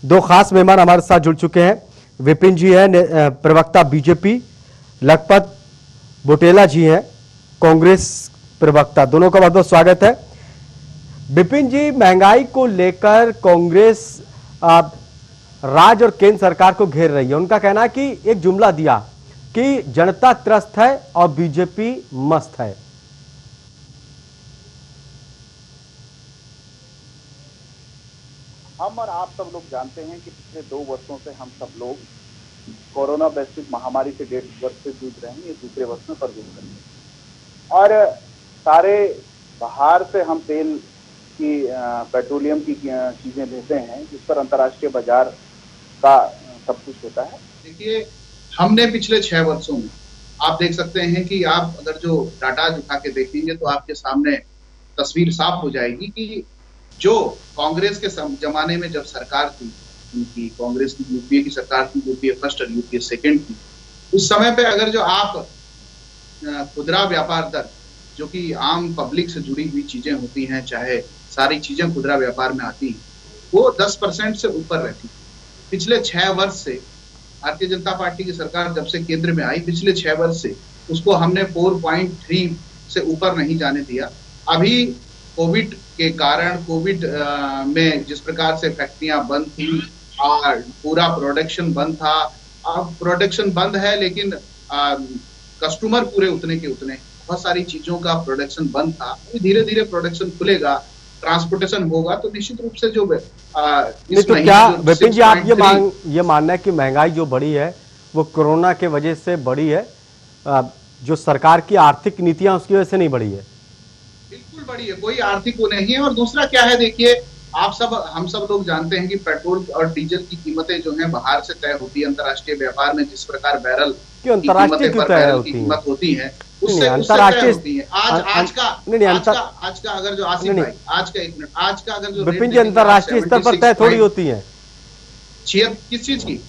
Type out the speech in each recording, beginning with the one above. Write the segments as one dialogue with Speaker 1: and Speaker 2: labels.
Speaker 1: दो खास मेहमान हमारे साथ जुड़ चुके हैं। विपिन जी हैं प्रवक्ता बीजेपी, लखपत बुटेला जी हैं कांग्रेस प्रवक्ता। दोनों का बहुत बहुत स्वागत है। विपिन जी, महंगाई को लेकर कांग्रेस राज्य और केंद्र सरकार को घेर रही है। उनका कहना है कि एक जुमला दिया कि जनता त्रस्त है और बीजेपी मस्त है।
Speaker 2: हम और आप सब लोग जानते हैं कि पिछले 2 वर्षों से हम सब लोग कोरोना वैश्विक महामारी से 1.5 वर्ष से जूझ रहे हैं। ये दूसरे वर्ष में प्रवेश कर रहे हैं और सारे बाहर से हम तेल की पेट्रोलियम की चीजें लेते हैं, जिस पर अंतर्राष्ट्रीय बाजार का सब कुछ होता है।
Speaker 3: देखिए, हमने पिछले 6 वर्षों में आप देख सकते हैं कि आप अगर जो डाटा उठा के देखेंगे तो आपके सामने तस्वीर साफ हो जाएगी कि जो कांग्रेस के जमाने में जब सरकार थी, उनकी कांग्रेस की यूपीए की सरकार थी, यूपीए फर्स्ट और यूपीए सेकंड थी, उस समय पे अगर जो आप खुदरा व्यापार दर, जो कि आम पब्लिक से जुड़ी हुई चीजें होती हैं, चाहे सारी चीजें खुदरा व्यापार में आती हैं, वो 10% से ऊपर रहती। पिछले 6 वर्ष से भारतीय जनता पार्टी की सरकार जब से केंद्र में आई, पिछले 6 वर्ष से उसको हमने 4.3 से ऊपर नहीं जाने दिया। अभी कोविड के कारण, कोविड में जिस प्रकार से फैक्ट्रियां बंद थी और पूरा प्रोडक्शन बंद था, अब प्रोडक्शन बंद है लेकिन कस्टमर पूरे उतने के उतने, बहुत सारी चीजों का प्रोडक्शन बंद था। धीरे धीरे प्रोडक्शन खुलेगा, ट्रांसपोर्टेशन होगा तो निश्चित रूप से जो
Speaker 1: तो क्या विपिन जी आप ये मानना है कि महंगाई जो बढ़ी है वो कोरोना के वजह से बढ़ी है, जो सरकार की आर्थिक नीतियां उसकी वजह से नहीं बढ़ी है?
Speaker 3: बिल्कुल बढ़ी है, कोई आर्थिक वो नहीं है। और दूसरा क्या है, देखिए हम सब लोग जानते हैं कि पेट्रोल और डीजल की कीमतें जो हैं बाहर से तय होती है। अंतर्राष्ट्रीय व्यापार में जिस प्रकार बैरल की कीमत होती है उससे अंतर्राष्ट्रीय होती है। आज का अगर जो आसिफ भाई आज का अगर जो
Speaker 1: विपिन जी अंतर्राष्ट्रीय स्तर पर तय थोड़ी होती है।
Speaker 3: किस चीज की?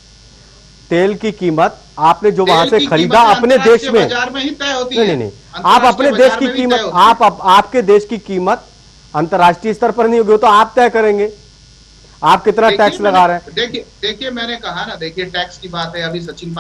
Speaker 1: तेल की कीमत आपने जो वहां से खरीदा अपने देश में
Speaker 3: बाजार में ही तय होती है।
Speaker 1: नहीं, आप अपने देश की कीमत, आपके देश की कीमत अंतर्राष्ट्रीय स्तर पर नहीं होगी, तो आप तय करेंगे आप कितना टैक्स लगा रहे हैं।
Speaker 3: देखिए मैंने कहा ना, देखिए टैक्स की बात है। अभी सचिन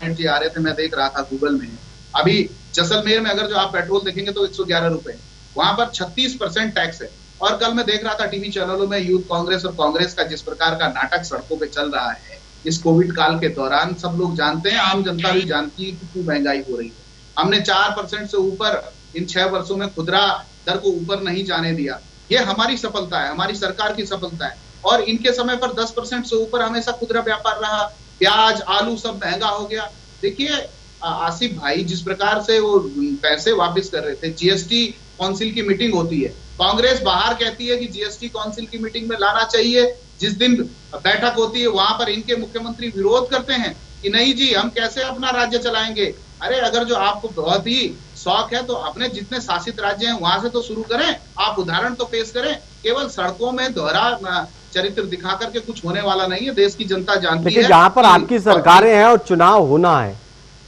Speaker 3: जी आ रहे थे, मैं देख रहा था गूगल में, अभी जैसलमेर में अगर जो आप पेट्रोल देखेंगे तो 111 रुपए, वहां पर 36% टैक्स है। और कल मैं देख रहा था टीवी चैनलों में यूथ कांग्रेस और कांग्रेस का जिस प्रकार का नाटक सड़कों पे चल रहा है इस कोविड काल के दौरान। सब लोग जानते हैं, आम जनता भी जानती है कि क्यों महंगाई हो रही है। हमने 4% से ऊपर इन 6 वर्षों में खुदरा दर को ऊपर नहीं जाने दिया। ये हमारी सफलता है, हमारी सरकार की सफलता है। और इनके समय पर 10% से ऊपर हमेशा खुदरा व्यापार रहा। प्याज, आलू सब महंगा हो गया। देखिए आसिफ भाई, जिस प्रकार से वो पैसे वापस कर रहे थे, जीएसटी काउंसिल की मीटिंग होती है, कांग्रेस बाहर कहती है कि जीएसटी काउंसिल की मीटिंग में लाना चाहिए। जिस दिन बैठक होती है वहां पर इनके मुख्यमंत्री विरोध करते हैं कि नहीं जी, हम कैसे अपना राज्य चलाएंगे। अरे अगर जो आपको बहुत ही शौक है तो अपने जितने शासित राज्य हैं वहां से तो शुरू करें, आप उदाहरण तो पेश करें। केवल सड़कों में दोहरा चरित्र दिखा करके कुछ होने वाला नहीं है। देश की जनता जानती है।
Speaker 1: जहां पर आपकी सरकारें हैं और चुनाव होना है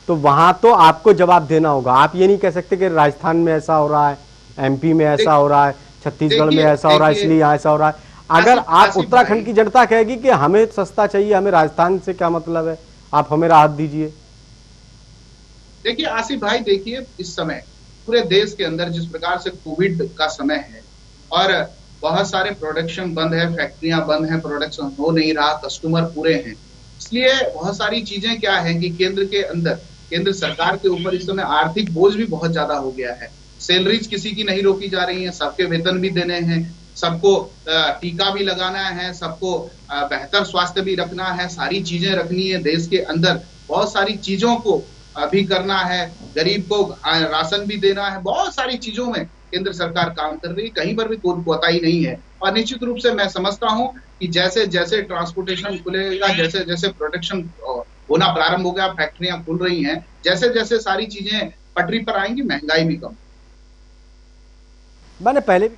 Speaker 1: तो वहां तो आपको जवाब देना होगा। आप ये नहीं कह सकते कि राजस्थान में ऐसा हो रहा है, एमपी में ऐसा हो रहा है, छत्तीसगढ़ में ऐसा हो रहा है इसलिए यहाँ ऐसा हो रहा है। अगर आप उत्तराखंड की जनता कहेगी कि हमें सस्ता चाहिए, हमें राजस्थान से क्या मतलब है, आप हमें राहत दीजिए।
Speaker 3: देखिए आसिफ भाई, देखिए इस समय पूरे देश के अंदर जिस प्रकार से कोविड का समय है और बहुत सारे प्रोडक्शन बंद है, फैक्ट्रियां बंद है, प्रोडक्शन हो नहीं रहा, कस्टमर पूरे हैं, इसलिए बहुत सारी चीजें क्या है कि केंद्र के अंदर, केंद्र सरकार के ऊपर इस समय आर्थिक बोझ भी बहुत ज्यादा हो गया है। सैलरीज किसी की नहीं रोकी जा रही है, सबके वेतन भी देने हैं, सबको टीका भी लगाना है, सबको बेहतर स्वास्थ्य भी रखना है, सारी चीजें रखनी है देश के अंदर, बहुत सारी चीजों को भी करना है, गरीब को राशन भी देना है, बहुत सारी चीजों में केंद्र सरकार काम कर रही है, कहीं पर भी कोई कोताही नहीं है। और निश्चित रूप से मैं समझता हूं कि जैसे जैसे ट्रांसपोर्टेशन खुलेगा, जैसे जैसे प्रोडक्शन होना प्रारंभ हो गया, फैक्ट्रियां खुल रही हैं, जैसे जैसे सारी चीजें पटरी पर आएंगी, महंगाई भी कम।
Speaker 1: मैंने पहले भी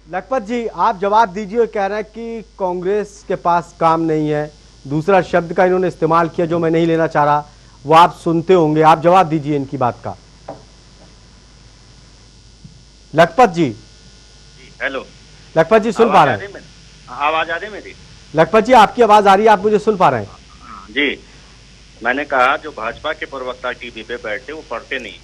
Speaker 1: लखपत जी आप जवाब दीजिए। कह रहे हैं कि कांग्रेस के पास काम नहीं है, दूसरा शब्द का इन्होंने इस्तेमाल किया जो मैं नहीं लेना चाह रहा, वो आप सुनते होंगे, आप जवाब दीजिए इनकी बात का। लखपत जी,
Speaker 4: हेलो।
Speaker 1: लखपत जी सुन पा रहे हैं?
Speaker 4: आवाज आ रही है मेरी?
Speaker 1: लखपत जी आपकी आवाज आ रही है, आप मुझे सुन पा रहे हैं?
Speaker 4: जी, मैंने कहा जो भाजपा के प्रवक्ता टीवी पे बैठते वो पढ़ते नहीं।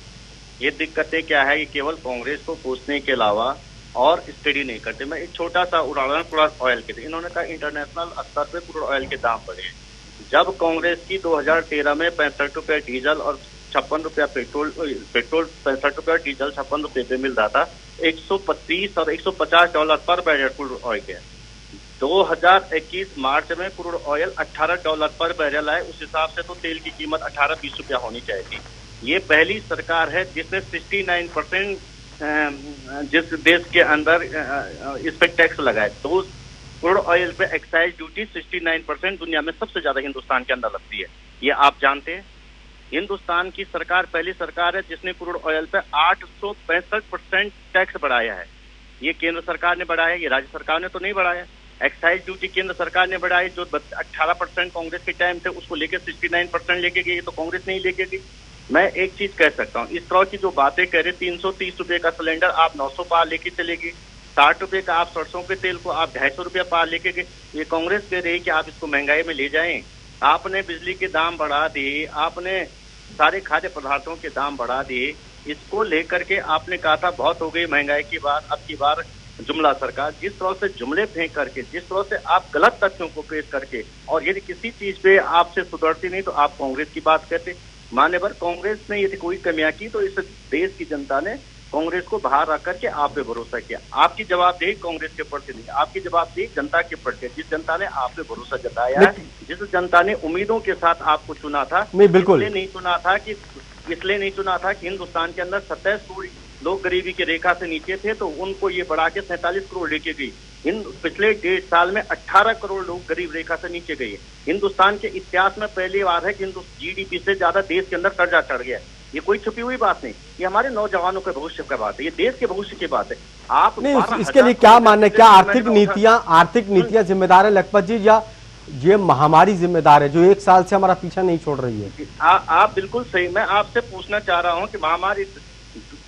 Speaker 4: ये दिक्कतें क्या है, ये केवल कांग्रेस को पूछने के अलावा और स्टडी नहीं करते। मैं एक छोटा सा उदाहरण क्रूड ऑयल के थे, इन्होंने कहा इंटरनेशनल स्तर पे क्रूड ऑयल के दाम बढ़े। जब कांग्रेस की 2013 में 65 रुपया डीजल और 56 रुपया पेट्रोल 65 रुपया डीजल 56 रुपये पे मिल रहा था, 125 और $150 पर बैरल क्रूड ऑयल के। 2021 मार्च में क्रूड ऑयल $18 पर बैरल आए, उस हिसाब से तो तेल की कीमत 18-20 रुपया होनी चाहिए थी। ये पहली सरकार है जिसने 69% जिस देश के अंदर इस पे टैक्स लगाए। तो क्रूड ऑयल पे एक्साइज ड्यूटी 69% दुनिया में सबसे ज्यादा हिंदुस्तान के अंदर लगती है, ये आप जानते हैं। हिंदुस्तान की सरकार पहली सरकार है जिसने क्रूड ऑयल पे 865% टैक्स बढ़ाया है। ये केंद्र सरकार ने बढ़ाया, ये राज्य सरकार ने तो नहीं बढ़ाया। एक्साइज ड्यूटी केंद्र सरकार ने बढ़ाई, जो 18% कांग्रेस के टाइम थे उसको लेकर 69% लेके गई, तो कांग्रेस नहीं लेके गई। मैं एक चीज कह सकता हूँ, इस तरह की जो बातें कह रहे, 330 रुपए का सिलेंडर आप 900 पार लेके चले गए, 60 रुपए का आप सरसों के तेल को आप 250 रुपया पार लेके गए। ये कांग्रेस कह रही कि आप इसको महंगाई में ले जाएं। आपने बिजली के दाम बढ़ा दिए, आपने सारे खाद्य पदार्थों के दाम बढ़ा दिए। इसको लेकर के आपने कहा था बहुत हो गई महंगाई की बात, अब की बार जुमला सरकार। जिस तरह से जुमले फेंक करके, जिस तरह से आप गलत तथ्यों को पेश करके, और यदि किसी चीज पे आपसे सुधरती नहीं तो आप कांग्रेस की बात करते। मान्यवर कांग्रेस ने यदि कोई कमियां की तो इस देश की जनता ने कांग्रेस को बाहर रख करके आप पे भरोसा किया। आपकी जवाबदेही कांग्रेस के प्रति नहीं, आपकी जवाबदेही जनता के प्रति। जिस जनता ने आप पे भरोसा जताया है, जिस जनता ने उम्मीदों के साथ आपको चुना था,
Speaker 1: बिल्कुल
Speaker 4: इसलिए नहीं चुना था कि हिंदुस्तान के अंदर 27 करोड़ लोग गरीबी की रेखा से नीचे थे, तो उनको ये बढ़ा के 47 करोड़ लेके गई। पिछले 1.5 साल में 18 करोड़ लोग गरीब रेखा से नीचे गए। हिंदुस्तान के इतिहास में पहली बार है कि जीडीपी से ज्यादा देश के अंदर कर्जा चढ़ गया। ये कोई छुपी हुई बात नहीं, ये हमारे नौजवानों के भविष्य का बात है, ये देश के भविष्य की बात है। आप
Speaker 1: नहीं, इसके लिए क्या मानना है? क्या आर्थिक नीतियां जिम्मेदार है लखपत जी, या ये महामारी जिम्मेदार है जो 1 साल से हमारा पीछा नहीं छोड़ रही है?
Speaker 4: आप बिल्कुल सही। मैं आपसे पूछना चाह रहा हूँ कि महामारी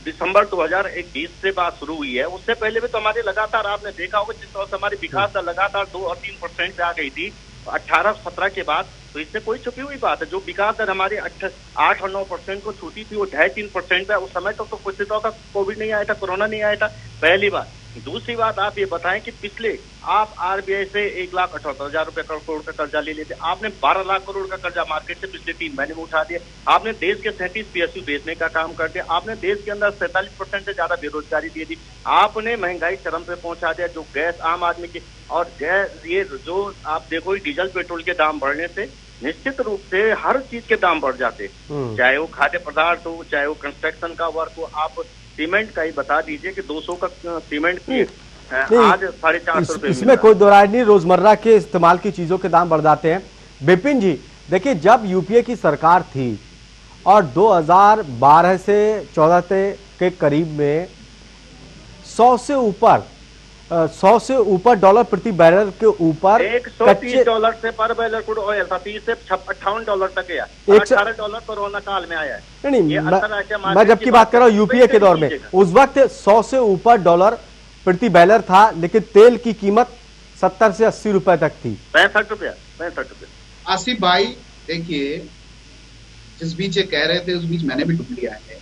Speaker 4: दिसंबर 2021 से बात शुरू हुई है, उससे पहले भी तो हमारे लगातार आपने देखा होगा जिस तरह से हमारी विकास दर लगातार 2 और 3% पे आ गई थी 18-17 के बाद। तो इससे कोई छुपी हुई बात है, जो विकास दर हमारी 8 और 9% को छूती थी वो 2.5-3% पे। उस समय तक तो कुछ तरह का कोविड नहीं आया था, कोरोना नहीं आया था, पहली बार। दूसरी बात, आप ये बताएं कि पिछले आप आरबीआई से 1,78,000 रुपए करोड़ का कर्जा ले लेते, आपने 12 लाख करोड़ का कर्जा मार्केट से पिछले 3 महीने में उठा दिया। आपने देश के 37 PSU बेचने का काम कर दिया। आपने देश के अंदर 47% से ज्यादा बेरोजगारी दे दी। आपने महंगाई चरम पे पहुंचा दिया। जो गैस आम आदमी की और गैस, ये जो आप देखो डीजल पेट्रोल के दाम बढ़ने से निश्चित रूप से हर चीज के दाम बढ़ जाते, चाहे वो खाद्य पदार्थ हो, चाहे वो कंस्ट्रक्शन का वर्क हो। आप सीमेंट का ही बता दीजिए कि 200 का सीमेंट की आज 450 रुपए।
Speaker 1: इसमें कोई दो राय नहीं, रोजमर्रा के इस्तेमाल की चीजों के दाम बढ़ जाते हैं। विपिन जी देखिए, जब यूपीए की सरकार थी और 2012 से 14 के करीब में 100 से ऊपर डॉलर प्रति बैरल के ऊपर
Speaker 4: $130 से पर बैरल क्रूड ऑयल था, 30 से $58 तक गया, $18 कोरोना काल में आया है।
Speaker 1: नहीं, मैं जबकि बात कर रहा हूँ यूपीए के दौर में, उस वक्त 100 से ऊपर डॉलर प्रति बैरल था, लेकिन तेल की कीमत 70 से 80 रुपए तक थी।
Speaker 4: 65 रुपया।
Speaker 3: आसिफ भाई देखिए, जिस बीच ये कह रहे थे उस बीच मैंने भी ढूंढ लिया है।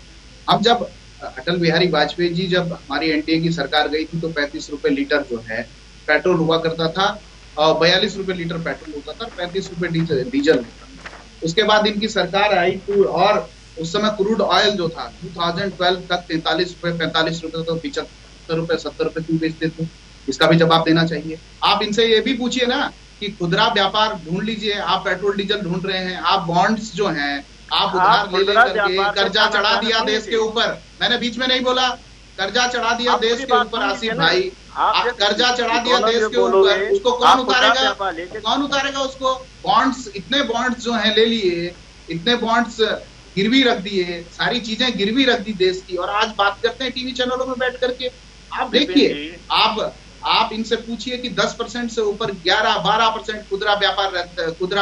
Speaker 3: अब जब अटल बिहारी वाजपेयी जी जब हमारी एनडीए की सरकार गई थी तो 35 रुपए लीटर जो है पेट्रोल हुआ करता था, और 42 रुपए लीटर पेट्रोल होता था, 35 रुपए डीजल होता था। उसके बाद इनकी सरकार आई और उस समय क्रूड ऑयल जो था 2012 तक 43 रुपए 45 रुपए, तो 75 रुपए 70 रुपए क्यों बेचते थे? इसका भी जवाब देना चाहिए। आप इनसे ये भी पूछिए ना कि खुदरा व्यापार ढूंढ लीजिए। आप पेट्रोल डीजल ढूंढ रहे हैं, आप बॉन्ड्स जो हैं आप उधार ले करके कर्जा चढ़ा दिया देश के ऊपर। मैंने बीच में नहीं बोला, कर्जा चढ़ा दिया देश के ऊपर आसिफ भाई, कर्जा चढ़ा दिया देश के ऊपर। उसको कौन उतारेगा उसको? बॉन्ड्स, इतने बॉन्ड्स जो हैं ले लिए, इतने बॉन्ड्स गिरवी रख दिए, सारी चीजें गिरवी रख दी देश की, और आज बात करते हैं टीवी चैनलों में बैठ करके। आप देखिए, आप इनसे पूछिए कि 10% से ऊपर 11-12% खुदरा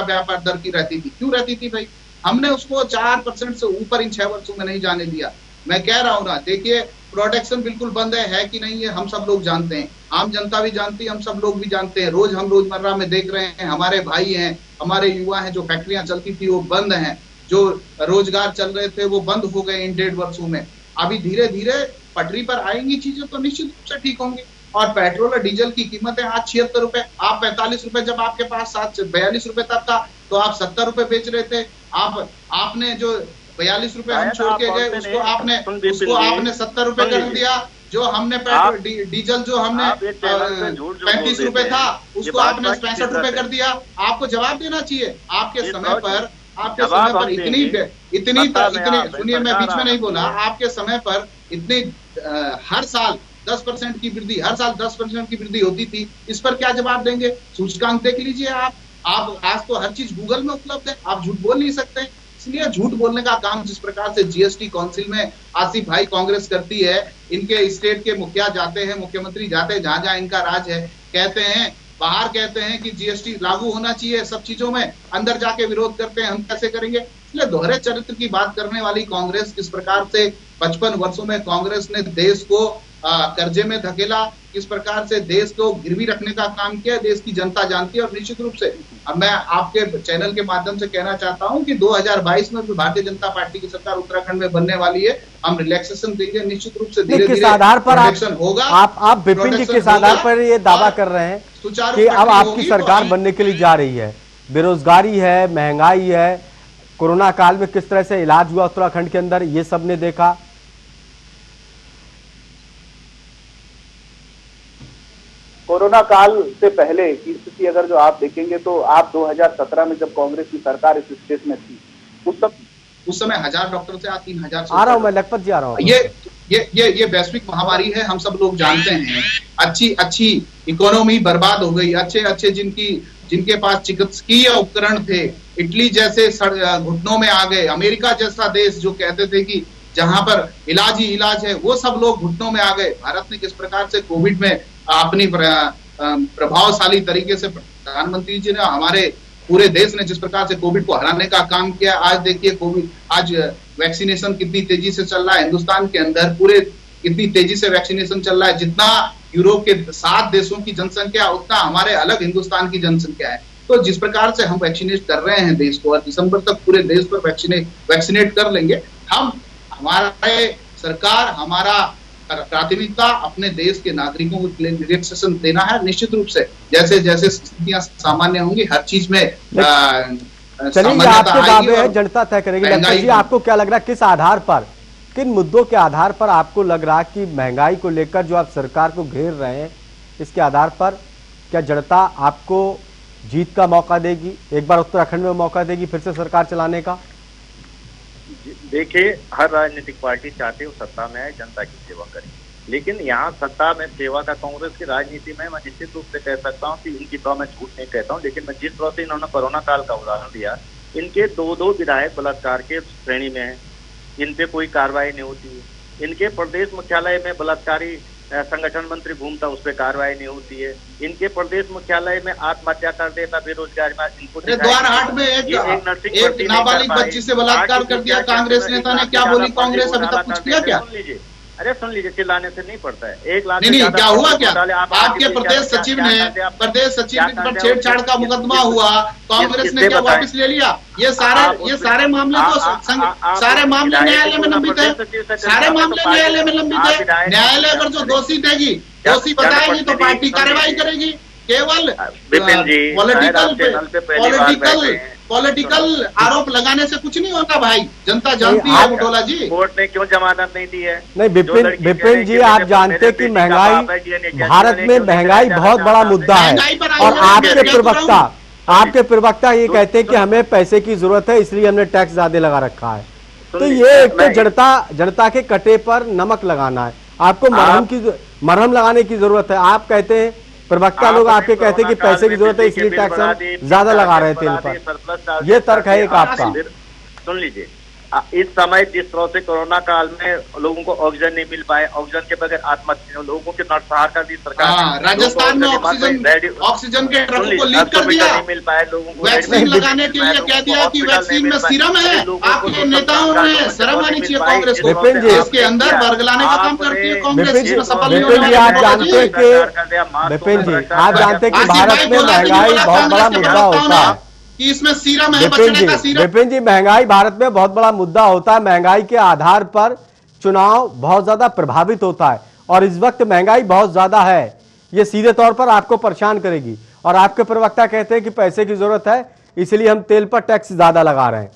Speaker 3: व्यापार दर की रहती थी। क्यों रहती थी भाई? हमने उसको 4% से ऊपर इन 6 वर्षों में नहीं जाने दिया। मैं कह रहा हूं ना, देखिए प्रोटेक्शन बिल्कुल बंद है कि नहीं, ये हम सब लोग जानते हैं, आम जनता भी जानती है, हम सब लोग भी जानते हैं। हम रोजमर्रा में देख रहे हैं, हमारे भाई हैं, हमारे युवा हैं, जो फैक्ट्रियां चलती थी वो बंद हैं, जो रोजगार चल रहे थे वो बंद हो गए इन 1.5 वर्षों में। अभी धीरे धीरे पटरी पर आएंगी चीजें तो निश्चित रूप से ठीक होंगी। और पेट्रोल और डीजल की कीमतें आज 76 रुपए, आप 45 रुपए, जब आपके पास 42 रुपए तक था तो आप 70 रुपए बेच रहे थे। आपने जो 42 रुपए हम छोड़ के गए उसको आपने 70 रुपए कर दिया। जो हमने पेट्रोल डीजल जो हमने 35 रुपए था उसको आपने 65 रुपए कर दिया। आपको जवाब देना चाहिए। आपके समय पर इतनी सुनिए, मैं बीच में नहीं बोला, आपके समय पर इतनी हर साल 10% की वृद्धि, हर साल 10% की वृद्धि होती थी। इस पर क्या जवाब देंगे? सूचकांक देख लीजिए आप आज तो हर चीज गूगल में उपलब्ध है, आप झूठ बोल नहीं सकते। इसलिए झूठ बोलने का काम जिस प्रकार से जीएसटी काउंसिल में आसिफ भाई कांग्रेस करती है, इनके स्टेट के मुखिया जाते हैं, मुख्यमंत्री जाते हैं, जहां जहां इनका राज है, कहते हैं बाहर, कहते हैं कि जीएसटी लागू होना चाहिए सब चीजों में, अंदर जाके विरोध करते हैं, हम कैसे करेंगे। इसलिए दोहरे चरित्र की बात करने वाली कांग्रेस, किस प्रकार से 55 वर्षों में कांग्रेस ने देश को कर्जे में धकेला, किस प्रकार से देश को गिरवी रखने का काम किया, देश की जनता जानती है। और निश्चित रूप से अब मैं आपके चैनल के माध्यम से कहना चाहता हूं कि 2022 में भी भारतीय जनता पार्टी की सरकार उत्तराखंड में बनने वाली है। हम रिलैक्सेशन देंगे निश्चित रूप से, धीरे धीरे
Speaker 1: आधार पर
Speaker 3: होगा।
Speaker 1: आप विपिन जी किस आधार पर ये दावा कर रहे हैं कि अब आपकी सरकार बनने के लिए जा रही है? बेरोजगारी है, महंगाई है, कोरोना काल में किस तरह से इलाज हुआ उत्तराखंड के अंदर, ये सबने देखा।
Speaker 2: कोरोना काल से पहले की स्थिति अगर जो आप देखेंगे तो आप 2017 में जब कांग्रेस की सरकार इस स्टेट में थी,
Speaker 3: उस समय 1000 डॉक्टर थे, आज 3000।
Speaker 1: आ रहा हूं मैं, लखपत जी आ रहा हूं।
Speaker 3: ये वैश्विक महामारी है, हम सब लोग जानते हैं। अच्छी इकोनॉमी बर्बाद हो गई। अच्छे जिनके पास चिकित्सकीय उपकरण थे, इटली जैसे घुटनों में आ गए। अमेरिका जैसा देश जो कहते थे कि जहां पर इलाज ही इलाज है, वो सब लोग घुटनों में आ गए। भारत ने किस प्रकार से कोविड में अपनी प्रभावशाली तरीके से, प्रधानमंत्री जी ने, हमारे पूरे देश ने जिस प्रकार से कोविड को हराने का काम किया। आज देखिए आज वैक्सीनेशन कितनी तेजी से चल रहा है हिंदुस्तान के अंदर, पूरे कितनी तेजी से वैक्सीनेशन चल रहा है। जितना यूरोप के 7 देशों की जनसंख्या, उतना हमारे अलग हिंदुस्तान की जनसंख्या है। तो जिस प्रकार से हम वैक्सीनेट कर रहे हैं देश को, और दिसंबर तक पूरे देश पर वैक्सीनेट कर लेंगे हम। हमारे सरकार, हमारा प्राथमिकता अपने देश के नागरिकों को रिलैक्सेशन देना है। निश्चित रूप से जैसे जैसे स्थितियां सामान्य होंगी, हर चीज में
Speaker 1: चलिए, आपके दावे है, जनता तय करेगी। लखपत जी, आपको क्या लग रहा है, किस आधार पर, किन मुद्दों के आधार पर आपको लग रहा है कि महंगाई को लेकर जो आप सरकार को घेर रहे हैं, इसके आधार पर क्या जनता आपको जीत का मौका देगी, एक बार उत्तराखंड में मौका देगी फिर से सरकार चलाने का?
Speaker 4: देखिए, हर राजनीतिक पार्टी चाहती है सत्ता में आए, जनता की सेवा करे। लेकिन यहाँ सत्ता में सेवा का कांग्रेस की राजनीति में मैं निश्चित रूप से कह सकता हूँ कि इनकी तो मैं झूठ नहीं कहता हूँ, लेकिन मैं जिस तरह से इन्होंने कोरोना काल का उदाहरण दिया, इनके 2 विधायक बलात्कार के श्रेणी में है, इन पे कोई कार्रवाई नहीं होती है। इनके प्रदेश मुख्यालय में बलात्कारी संगठन मंत्री घूमता, उस पर कार्रवाई नहीं होती है। इनके प्रदेश मुख्यालय में आत्महत्या कर देता बेरोजगार में, इनको
Speaker 3: द्वारहाट में एक नाबालिग बच्ची से बलात्कार कर दिया कांग्रेस नेता ने, क्या बोली कांग्रेस? अभी तक कुछ किया क्या?
Speaker 4: सुन लीजिए, अरे सुन लीजिए, चिल्लाने से नहीं पड़ता है। 1 लाख
Speaker 3: नहीं, क्या हुआ? क्या आपके प्रदेश सचिव पर छेड़छाड़ का मुकदमा हुआ, कांग्रेस ने क्या वापस ले लिया? ये सारे मामले तो सारे मामले न्यायालय में लंबित है। सारे मामले न्यायालय में लंबित है। न्यायालय अगर जो दोषी देगी, दोषी बताएगी तो पार्टी कार्रवाई करेगी। केवल पॉलिटिकल आरोप लगाने से कुछ नहीं होता भाई, जनता जानती है। बुटोला जी,
Speaker 4: कोर्ट ने क्यों जमानत नहीं दी है?
Speaker 1: नहीं, विपिन जी, आप जानते कि महंगाई, भारत में महंगाई बहुत बड़ा मुद्दा है, और आपके प्रवक्ता ये कहते हैं कि हमें पैसे की जरूरत है, इसलिए हमने टैक्स ज्यादा लगा रखा है। तो ये एक तो जनता के कटे पर नमक लगाना है, आपको मरहम लगाने की जरूरत है। आप कहते हैं, प्रवक्ता लोग आपके कहते हैं कि पैसे की जरूरत है, इसलिए टैक्स हम ज्यादा लगा रहे थे इन पर। ये तर्क है एक आपका।
Speaker 4: सुन लीजिए, इस समय जिस तरह से कोरोना काल में लोगों को ऑक्सीजन नहीं मिल पाए, ऑक्सीजन के बगैर आत्महत्या, लोगों के नरसंहार कर दी सरकार।
Speaker 3: राजस्थान में ऑक्सीजन के ट्रकों को लीक कर दिया,
Speaker 4: नहीं मिल पाए लोगों को,
Speaker 3: वैक्सीन लगाने के लिए कह दिया कि वैक्सीन में सीरम है। आपके नेताओं ने शर्म आनी चाहिए कांग्रेस को,
Speaker 1: विपिन जी,
Speaker 3: इसके अंदर बरगलाने का काम करती है कांग्रेस। इसमें सफल नहीं
Speaker 1: विपिन जी,
Speaker 3: होने
Speaker 1: आप
Speaker 3: वाली
Speaker 1: जानते हैं कि विपिन जी, आप जानते हैं कि भारत में महंगाई बहुत बड़ा मुद्दा होता है
Speaker 3: कि इसमें सीरम है, बचने का सीरम।
Speaker 1: विपिन जी, महंगाई भारत में बहुत बड़ा मुद्दा होता है। महंगाई के आधार पर चुनाव बहुत ज्यादा प्रभावित होता है और इस वक्त महंगाई बहुत ज्यादा है, ये सीधे तौर पर आपको परेशान करेगी। और आपके प्रवक्ता कहते हैं कि पैसे की जरूरत है, इसलिए हम तेल पर टैक्स ज्यादा लगा रहे हैं।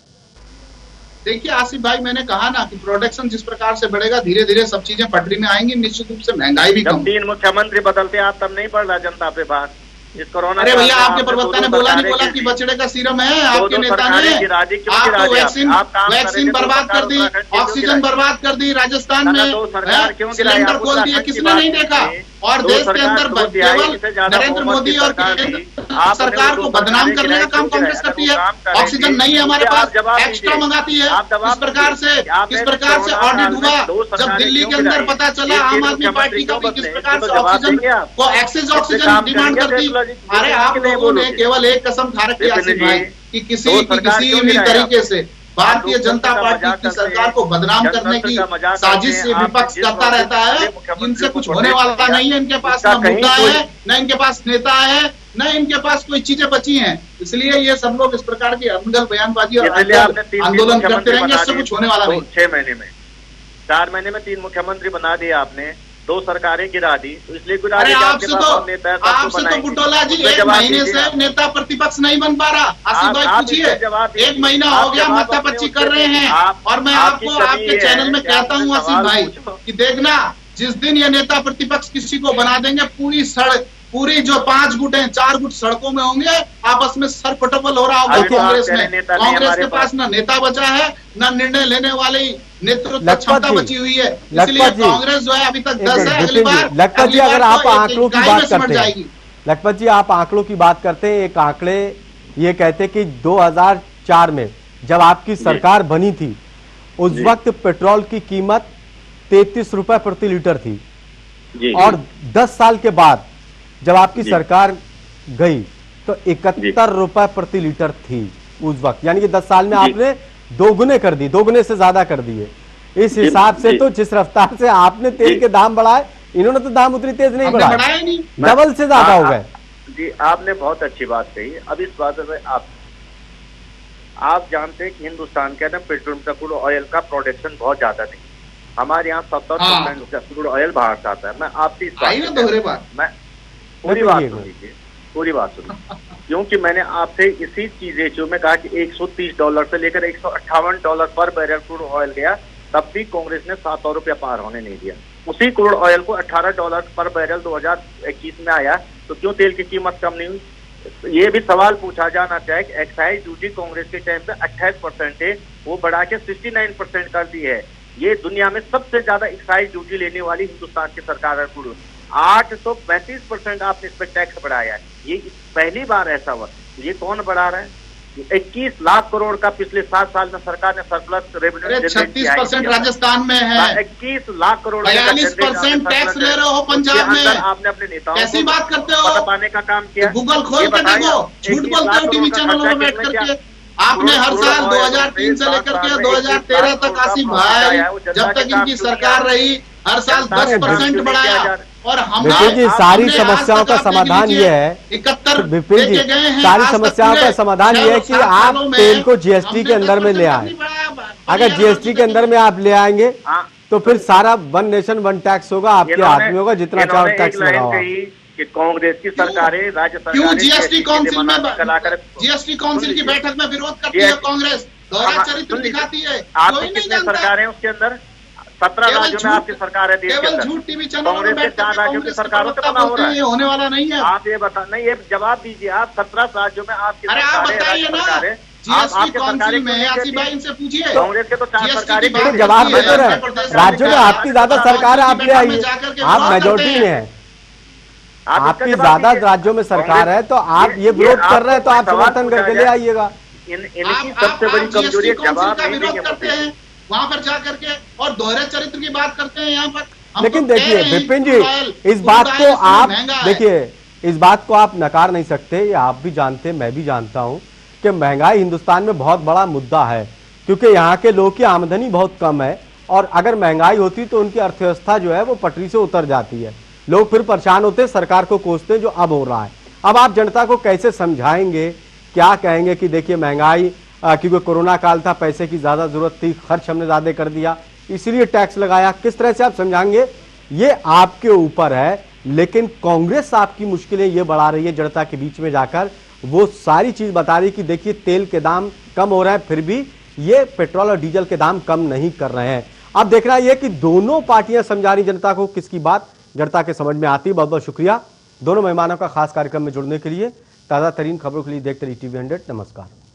Speaker 3: देखिए आसिफ भाई, मैंने कहा ना कि प्रोडक्शन जिस प्रकार से बढ़ेगा धीरे धीरे सब चीजें पटरी में आएंगी, निश्चित रूप से महंगाई भी कम।
Speaker 4: 3 मुख्यमंत्री बदलते आप तब नहीं पड़ रहा जनता पे बात इस कोरोना।
Speaker 3: अरे भैया, आपके प्रवक्ता ने बोला नहीं बोला कि बचड़े का सीरम है, आपके नेता ने आपको वैक्सीन बर्बाद कर दी, ऑक्सीजन बर्बाद कर दी, राजस्थान में सिलेंडर खोल दिए, किसने नहीं देखा। और देश के अंदर केवल नरेंद्र मोदी और केंद्र सरकार को बदनाम करने का काम कांग्रेस करती है। ऑक्सीजन नहीं है हमारे पास, एक्स्ट्रा मंगाती है। इस प्रकार से ऑडिट हुआ जब दिल्ली के अंदर पता चला आम आदमी पार्टी का भी किस प्रकार से ऑक्सीजन को एक्सेस ऑक्सीजन डिमांड करती। अरे आप लोगों ने केवल एक कसम खा रखी आसिफ भाई कि किसी भी तरीके से भारतीय जनता पार्टी की सरकार को बदनाम करने की साजिश से विपक्ष करता रहता है। इनसे कुछ होने वाला नहीं है, इनके पास न मुद्दा है, न इनके पास नेता है, न इनके पास कोई चीजें बची हैं। इसलिए ये सब लोग इस प्रकार की अमंगल बयानबाजी और आंदोलन करते रहेंगे, इससे कुछ होने वाला नहीं।
Speaker 4: 6 महीने में 4 महीने में 3 मुख्यमंत्री बना दिए आपने, 2 सरकारें गिरा दी, तो इसलिए गिरा दी।
Speaker 3: आपसे तो बुटोला जी 1 महीने से नेता प्रतिपक्ष नहीं बन पा रहा। आसिफ भाई पूछिए, 1 महीना हो गया माथापच्ची कर रहे हैं। और मैं आपको आपके चैनल में कहता हूँ आसिफ भाई कि देखना, जिस दिन ये नेता प्रतिपक्ष किसी को बना देंगे, पूरी जो 5 गुट हैं 4 गुट सड़कों में होंगे, आपस में सर पटोपल हो रहा होगा कांग्रेस में। कांग्रेस के पास ना नेता बचा है, ना निर्णय लेने वाली नेतृत्व क्षमता बची हुई है। इसलिए कांग्रेस जो है अभी तक 10 है, अगली बार
Speaker 1: लखपत जी, अगर आप आंकड़ों की बात करते हैं, लखपत जी आप आंकड़ों की बात करते हैं, एक आंकड़े ये कहते कि 2004 में जब आपकी सरकार बनी थी, उस वक्त पेट्रोल की कीमत 33 रुपए प्रति लीटर थी। और 10 साल के बाद जब आपकी सरकार गई तो 71 रुपए प्रति लीटर थी उस वक्त। यानी कि 10 साल में आपने दोगुने कर दी, दोगुने से ज्यादा कर दिए। इस हिसाब से तो जिस रफ्तार से आपने तेल के दाम बढ़ाए, इन्होंने तो दाम उतनी तेज नहीं बढ़ाए, डबल से ज्यादा हो गए।
Speaker 4: जी, आपने बहुत अच्छी बात कही। अब इस बात में आप जानते हैं कि हिंदुस्तान के अंदर पेट्रोलियम क्रूड ऑयल का प्रोडक्शन बहुत ज्यादा नहीं, हमारे यहाँ 70% क्रूड ऑयल बाहर से आता है। मैं आपसे पूरी बात सुनिए, क्योंकि मैंने आपसे इसी चीज रेशियो में कहा कि $130 से लेकर $158 पर बैरल क्रूड ऑयल गया, तब भी कांग्रेस ने ₹700 पार होने नहीं दिया। उसी क्रूड ऑयल को $18 पर बैरल 2021 में आया, तो क्यों तेल की कीमत कम नहीं हुई? ये भी सवाल पूछा जाना चाहिए कि एक्साइज ड्यूटी कांग्रेस के टाइम पे 28% है, वो बढ़ा के 69% कर दी है। ये दुनिया में सबसे ज्यादा एक्साइज ड्यूटी लेने वाली हिंदुस्तान की सरकार है। 835% आपने इस पर टैक्स बढ़ाया है, ये पहली बार ऐसा हुआ। ये कौन बढ़ा रहा है? 21 लाख करोड़ का पिछले 7 साल में सरकार ने सरप्लस रेवेन्यू
Speaker 3: 36% राजस्थान में है,
Speaker 4: 21 लाख करोड़
Speaker 3: 42% टैक्स ले रहे हो पंजाब में।
Speaker 4: आपने अपने नेताओं
Speaker 3: कैसी बात करते हो?
Speaker 4: पाने का काम किया,
Speaker 3: गूगल खोल के देखो, झूठ बोलते हो टीवी चैनलों में बैठ करके। आपने हर साल 2003 से लेकर के 2013 तक आसिफ भाई, जब तक इनकी सरकार रही, हर साल 10% बढ़ाया। और
Speaker 1: विपिन जी, सारी समस्याओं का समाधान ये है,
Speaker 3: 71
Speaker 1: विपिन जी सारी समस्याओं का समाधान ये है कि आप तेल को जीएसटी के अंदर में ले आए। अगर जीएसटी के अंदर में आप ले आएंगे तो फिर सारा 1 नेशन 1 टैक्स होगा, आपके हाथ में होगा, जितना चाहो टैक्स लगाओ।
Speaker 4: कि कांग्रेस की सरकारें, राज्य सरकारें
Speaker 3: क्यों जीएसटी काउंसिल की बैठक में विरोध करती है कांग्रेस? दोहरा चरित्र दिखाती है।
Speaker 4: आपकी कितनी सरकारें उसके अंदर? 17 राज्यों में आपकी सरकार है देश के अंदर।
Speaker 3: झूठ टीवी चैनलों में
Speaker 4: कांग्रेस के 4 राज्यों की सरकारों से बना हो रहा है,
Speaker 3: होने वाला नहीं है।
Speaker 4: आप ये बता, नहीं ये जवाब दीजिए। आप 17 राज्यों में आपकी
Speaker 3: सरकारें, जीएसटी काउंसिल में आसिफ भाई इनसे पूछिए।
Speaker 4: कांग्रेस के तो 4 सरकारें
Speaker 1: जवाब देते रहे। राज्यों में आपकी ज्यादा सरकार है, आप ले आइए, आप मेजोरिटी में है, आपकी ज्यादा राज्यों में सरकार है, तो आप ये विरोध कर रहे हैं तो आप समर्थन करके ले आइएगा।
Speaker 4: इनकी सबसे बड़ी कमजोरी है, जवाब नहीं
Speaker 3: विरोध
Speaker 4: देंगे
Speaker 3: करते
Speaker 4: मोदी।
Speaker 3: हैं वहां पर जा करके और दोहरे चरित्र की बात करते हैं यहाँ पर। हम
Speaker 1: लेकिन
Speaker 3: तो कह
Speaker 1: देखिए
Speaker 3: रहे हैं
Speaker 1: विपिन
Speaker 3: क्रूड ऑयल-
Speaker 1: जी, इस
Speaker 3: क्रूड
Speaker 1: बात
Speaker 3: ऑयल
Speaker 1: को
Speaker 3: इस समय
Speaker 1: आप
Speaker 3: महंगा है।
Speaker 1: देखिए, इस बात को आप नकार नहीं सकते, ये आप भी जानते हैं, मैं भी जानता हूं कि महंगाई हिंदुस्तान में बहुत बड़ा मुद्दा है, क्योंकि यहाँ के लोगों की आमदनी बहुत कम है और अगर महंगाई होती तो उनकी अर्थव्यवस्था जो है वो पटरी से उतर जाती है, लोग फिर परेशान होते हैं, सरकार को कोसते हैं, जो अब हो रहा है। अब आप जनता को कैसे समझाएंगे, क्या कहेंगे कि देखिए महंगाई क्योंकि कोरोना काल था, पैसे की ज्यादा जरूरत थी, खर्च हमने ज्यादा कर दिया इसीलिए टैक्स लगाया, किस तरह से आप समझाएंगे, ये आपके ऊपर है। लेकिन कांग्रेस आपकी मुश्किलें ये बढ़ा रही है जनता के बीच में जाकर, वो सारी चीज बता रही कि देखिए तेल के दाम कम हो रहे हैं, फिर भी ये पेट्रोल और डीजल के दाम कम नहीं कर रहे हैं। अब देखना यह कि दोनों पार्टियां समझा रही जनता को, किसकी बात जनता के समझ में आती है। बहुत बहुत शुक्रिया दोनों मेहमानों का खास कार्यक्रम में जुड़ने के लिए। ताजा तरीन खबरों के लिए देखते रहिए TV 100। नमस्कार।